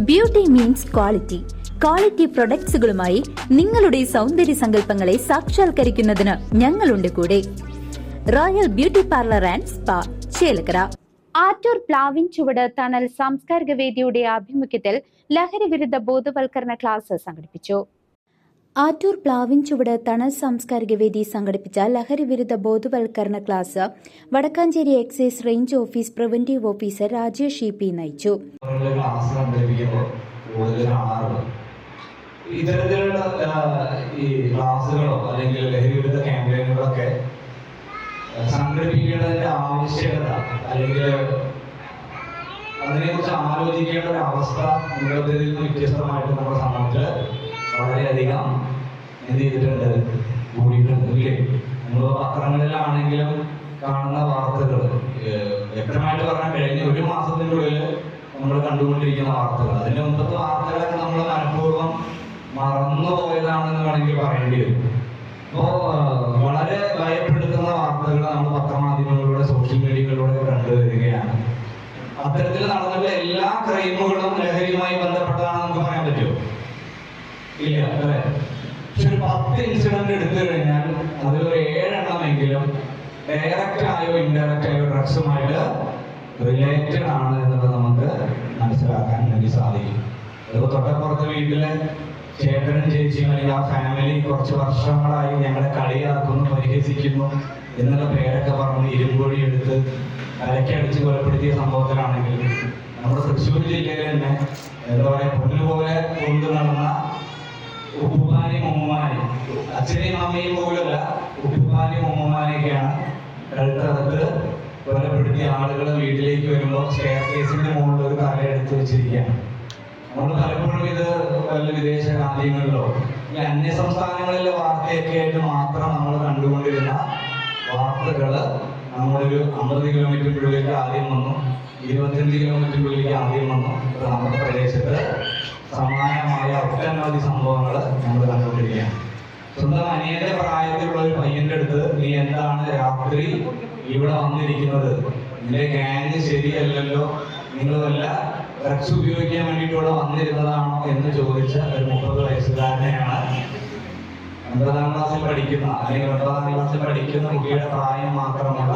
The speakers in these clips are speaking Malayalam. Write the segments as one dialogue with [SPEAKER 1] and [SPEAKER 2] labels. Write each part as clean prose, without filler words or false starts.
[SPEAKER 1] Beauty means quality. ക്വാളിറ്റി പ്രൊഡക്ട്സുകളുമായി നിങ്ങളുടെ സൗന്ദര്യ സങ്കല്പങ്ങളെ സാക്ഷാത്കരിക്കുന്നതിന് ഞങ്ങളുണ്ട് കൂടെ. Royal beauty parlour and spa, Chelakkara.
[SPEAKER 2] Attoor പ്ലാവിൻ ചുവട് തണൽ സാംസ്കാരിക വേദിയുടെ ആഭിമുഖ്യത്തിൽ ലഹരി വിരുദ്ധ ബോധവൽക്കരണ ക്ലാസ് സംഘടിപ്പിച്ചു.
[SPEAKER 1] ആറ്റൂർ പ്ലാവിൻ ചുവട് തണൽ സാംസ്കാരിക വേദി സംഘടിപ്പിച്ച ലഹരി വിരുദ്ധ ബോധവൽക്കരണ class Vadakkanchery excise range office preventive officer Rajesh E P. നയിച്ചു.
[SPEAKER 3] ഇത്തരത്തിലുള്ള ഈ ക്ലാസുകളോ അല്ലെങ്കിൽ ലഹരി വിരുദ്ധ ക്യാമ്പയിനുകളൊക്കെ സംഘടിപ്പിക്കേണ്ടതിന്റെ ആവശ്യകത അല്ലെങ്കിൽ അതിനെക്കുറിച്ച് ആലോചിക്കേണ്ട ഒരു അവസ്ഥ മുൻപത്തിൽ നിന്ന് വ്യത്യസ്തമായിട്ട് നമ്മുടെ സമൂഹത്തിൽ വളരെയധികം എന്ത് ചെയ്തിട്ടുണ്ട്, കൂടിയിട്ടുണ്ട്. ഇല്ലേ? നമ്മൾ പത്രങ്ങളിലാണെങ്കിലും കാണുന്ന വാർത്തകൾ വ്യക്തമായിട്ട് പറഞ്ഞാൽ കഴിഞ്ഞ ഒരു മാസത്തിനുള്ളിൽ നമ്മൾ കണ്ടുകൊണ്ടിരിക്കുന്ന വാർത്തകൾ, അതിന്റെ മുമ്പത്തെ വാർത്തകളൊക്കെ നമ്മൾ മനഃപൂർവ്വം മറന്നുപോയതാണെന്ന് വേണമെങ്കിൽ പറയേണ്ടി വരും. അപ്പോൾ വളരെ ഭയപ്പെടുത്തുന്ന വാർത്തകൾ നമ്മൾ പത്രമാധ്യമങ്ങളിലൂടെ സോഷ്യൽ മീഡിയകളിലൂടെ കണ്ടുവരികയാണ്. അത്തരത്തിൽ നടന്നിട്ടുള്ള എല്ലാ ക്രൈമുകളും ലഹരിയുമായി ബന്ധപ്പെട്ടതാണെന്ന് നമുക്ക് പറയാൻ പറ്റുമോ? ഇല്ല, അല്ലേ? പക്ഷെ ഒരു 10 ഇൻസിഡന്റ് എടുത്തു കഴിഞ്ഞാൽ അതിലൊരു 7 എണ്ണമെങ്കിലും ഡയറക്റ്റ് ആയോ ഇൻഡയറക്റ്റ് ആയോ ഡ്രഗ്സുമായിട്ട് റിലേറ്റഡ് ആണ് എന്നുള്ളത് നമുക്ക് മനസ്സിലാക്കാൻ വേണ്ടി സാധിക്കും. അതിപ്പോൾ തൊട്ടപ്പുറത്തെ വീട്ടിലെ ചേട്ടനും ചേച്ചിയും അല്ലെങ്കിൽ ആ ഫാമിലി കുറച്ച് വർഷങ്ങളായി ഞങ്ങളെ കളിയാക്കുന്നു, പരിഹസിക്കുന്നു എന്നുള്ള പേരൊക്കെ പറഞ്ഞ് ഇരുമ്പൊഴി എടുത്ത് അരക്കടിച്ച് കൊലപ്പെടുത്തിയ സംഭവത്തിലാണെങ്കിൽ നമ്മുടെ തൃശ്ശൂർ ജില്ലയിൽ തന്നെ എന്താ പറയുക, പൊന്നുപോലെ കൊണ്ടു നടന്ന ഉപ്പുപാനി മുമ്മുമാനി, അച്ഛനെയും അമ്മയും പോലല്ല, ഉപ്പുപാനി മുമ്മുമാനെയൊക്കെയാണ് കഴുത്തകത്ത് കൊലപ്പെടുത്തിയ ആളുകൾ വീട്ടിലേക്ക് വരുമ്പോൾ സ്റ്റെയർ കേസിന്റെ മുകളിൽ ഒരു തല എടുത്ത് വെച്ചിരിക്കുകയാണ്. നമ്മൾ പലപ്പോഴും ഇത് വല്ല വിദേശ രാജ്യങ്ങളിലോ ഈ അന്യ സംസ്ഥാനങ്ങളിലെ വാർത്തയൊക്കെ ആയിട്ട് മാത്രം നമ്മൾ കണ്ടുകൊണ്ടിരുന്ന വാർത്തകള് നമ്മളൊരു 50 കിലോമീറ്ററിനുള്ളിലേക്ക് ആദ്യം വന്നു, 25 കിലോമീറ്ററിനുള്ളിലേക്ക് ആദ്യം വന്നു. നമ്മുടെ പ്രദേശത്ത് സമാനമായ ഒട്ടനവധി സംഭവങ്ങൾ നമ്മൾ കണ്ടുകൊണ്ടിരിക്കുകയാണ്. സ്വന്തം അനിയന്റെ പ്രായത്തിലുള്ള ഒരു പയ്യന്റെ അടുത്ത് നീ എന്താണ് രാത്രി ഇവിടെ വന്നിരിക്കുന്നത്, നിന്റെ ഗ്യാങ് ശരിയല്ലല്ലോ, നിങ്ങൾ വല്ല ഡ്രഗ്സ് ഉപയോഗിക്കാൻ വേണ്ടിയിട്ട് ഇവിടെ വന്നിരുന്നതാണോ എന്ന് ചോദിച്ച ഒരു 30 വയസ്സുകാരനെയാണ് 9ാം ക്ലാസ്സിൽ പഠിക്കുന്ന അല്ലെങ്കിൽ 9ാം ക്ലാസ്സിൽ പഠിക്കുന്ന കുട്ടിയുടെ പ്രായം മാത്രമുള്ള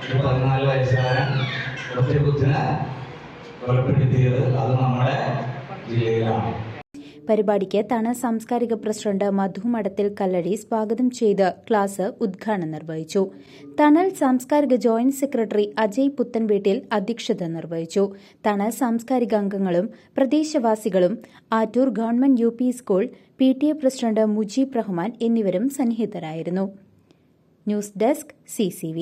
[SPEAKER 3] ഒരു 14 വയസ്സുകാരൻ ഒറ്റക്കുത്തിന് കൊലപ്പെടുത്തിയത്. അത് നമ്മുടെ ജില്ലയിലാണ്.
[SPEAKER 1] പരിപാടിക്ക് തണൽ സാംസ്കാരിക പ്രസിഡന്റ് മധു മഠത്തിൽ കല്ലടി സ്വാഗതം ചെയ്ത് ക്ലാസ് ഉദ്ഘാടനം നിർവഹിച്ചു. തണൽ സാംസ്കാരിക ജോയിന്റ് സെക്രട്ടറി അജയ് പുത്തൻവീട്ടിൽ അധ്യക്ഷത നിർവഹിച്ചു. തണൽ സാംസ്കാരിക അംഗങ്ങളും പ്രദേശവാസികളും Attoor government UP school PTA president Mujeeb Rahman എന്നിവരും സന്നിഹിതരായിരുന്നു. News desk CCV.